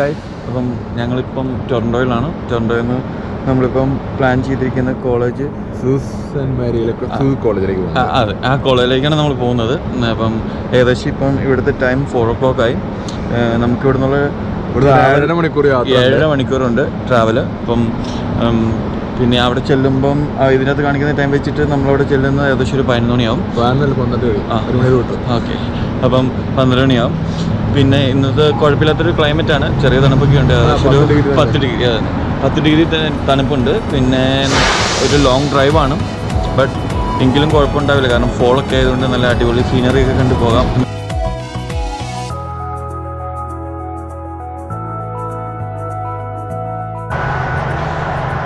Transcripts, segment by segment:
Guys, അപ്പം ഞങ്ങളിപ്പം ടൊറൻറ്റോയിലാണ്. ടൊറൻറ്റോയിൽ നിന്ന് നമ്മളിപ്പം പ്ലാൻ ചെയ്തിരിക്കുന്ന കോളേജ് കോളേജിലേക്ക് അതെ, ആ കോളേജിലേക്കാണ് നമ്മൾ പോകുന്നത്. അപ്പം ഏകദേശം ഇപ്പം ഇവിടുത്തെ ടൈം 4 o'clock ആയി. നമുക്ക് ഇവിടെ നിന്നുള്ള 7.5 മണിക്കൂറുണ്ട് ട്രാവല്. അപ്പം പിന്നെ അവിടെ ചെല്ലുമ്പം ഇതിനകത്ത് കാണിക്കുന്ന ടൈം വെച്ചിട്ട് നമ്മളവിടെ ചെല്ലുന്നത് ഏകദേശം ഒരു 11 മണിയാവും. ഓക്കെ, അപ്പം 12 മണിയാവും. പിന്നെ ഇന്നത്തെ കുഴപ്പമില്ലാത്തൊരു ക്ലൈമറ്റാണ്, ചെറിയ തണുപ്പൊക്കെ ഉണ്ട്. ഏകദേശം ഒരു 10 ഡിഗ്രി തണുപ്പുണ്ട്. പിന്നെ ഒരു ലോങ് ഡ്രൈവാണ്, ബട്ട് എങ്കിലും കുഴപ്പമുണ്ടാവില്ല, കാരണം ഫോളൊക്കെ ആയതുകൊണ്ട് നല്ല അടിപൊളി സീനറി ഒക്കെ കണ്ടു പോകാം.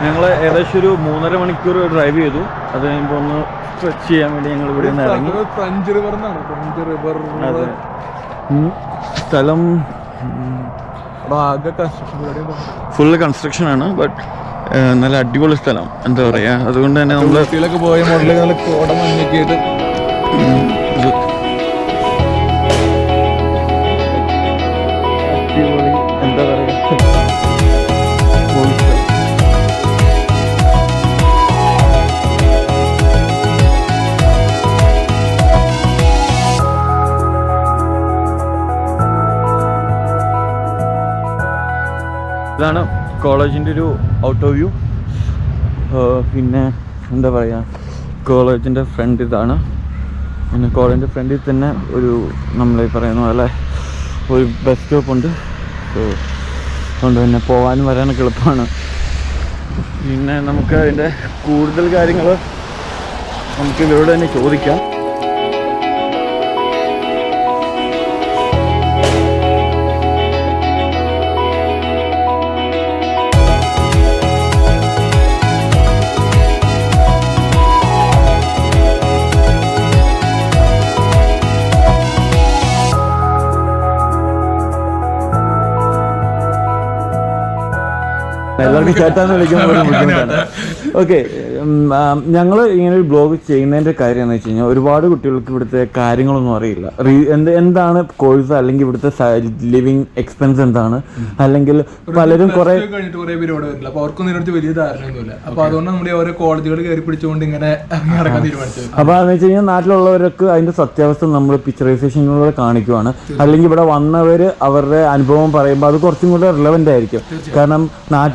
ഞങ്ങൾ ഏകദേശം ഒരു 3.5 മണിക്കൂർ ഡ്രൈവ് ചെയ്തു. അത് കഴിയുമ്പോൾ ഒന്ന് സ്ട്രെച്ച് ചെയ്യാൻ വേണ്ടി ഞങ്ങൾ ഇവിടെ നിന്ന് ഇറങ്ങി. സ്ഥലം ഫുള്ള് കൺസ്ട്രക്ഷൻ ആണ്, ബട്ട് നല്ല അടിപൊളി സ്ഥലം, എന്താ പറയുക. അതുകൊണ്ട് തന്നെ നമ്മൾ പോയ മോഡല് നല്ല കോട മഞ്ഞൊക്കെ ആയിട്ട് അടിപൊളി, എന്താ പറയുക. ഇതാണ് കോളേജിൻ്റെ ഒരു ഔട്ട് വ്യൂ. പിന്നെ എന്താ പറയുക, കോളേജിൻ്റെ ഫ്രണ്ട് ഇതാണ്. പിന്നെ കോളേജിൻ്റെ ഫ്രണ്ടിൽ തന്നെ ഒരു നമ്മൾ പറയുന്ന പോലെ ഒരു ബസ് സ്റ്റോപ്പ് ഉണ്ട്. സോ അതുകൊണ്ട് തന്നെ പോകാനും വരാനൊക്കെ എളുപ്പമാണ്. പിന്നെ നമുക്ക് അതിൻ്റെ കൂടുതൽ കാര്യങ്ങൾ നമുക്ക് ഇവരോട് തന്നെ ചോദിക്കാം. എല്ലാവർക്കും ചേട്ടാന്ന് വിളിക്കുന്ന ഒരു ബുദ്ധിമുട്ടാണ്. ഓക്കെ, ഞങ്ങൾ ഇങ്ങനെ ഒരു ബ്ലോഗ് ചെയ്യുന്നതിൻ്റെ കാര്യം എന്ന് വെച്ച് കഴിഞ്ഞാൽ ഒരുപാട് കുട്ടികൾക്ക് ഇവിടുത്തെ കാര്യങ്ങളൊന്നും അറിയില്ല. എന്താണ് കോഴ്സ്, അല്ലെങ്കിൽ ഇവിടുത്തെ ലിവിങ് എക്സ്പെൻസ് എന്താണ്, അല്ലെങ്കിൽ പലരും കുറെ വലിയ ധാരണയൊന്നുമില്ല. അപ്പൊ അതുകൊണ്ട് നമ്മുടെ ഓരോ കോളേജുകൾ കയറി പിടിച്ചുകൊണ്ട് ഇങ്ങനെ നടക്കാൻ തീരുമാനിച്ചത്. അപ്പൊ എന്ന് വെച്ച് കഴിഞ്ഞാൽ നാട്ടിലുള്ളവർക്ക് അതിന്റെ സത്യാവസ്ഥ നമ്മൾ പിക്ചറൈസേഷനിലൂടെ കാണിക്കുവാണ്. അല്ലെങ്കിൽ ഇവിടെ വന്നവര് അവരുടെ അനുഭവം പറയുമ്പോൾ അത് കുറച്ചും കൂടെ റിലവന്റ് ആയിരിക്കും. കാരണം നാട്ടിൽ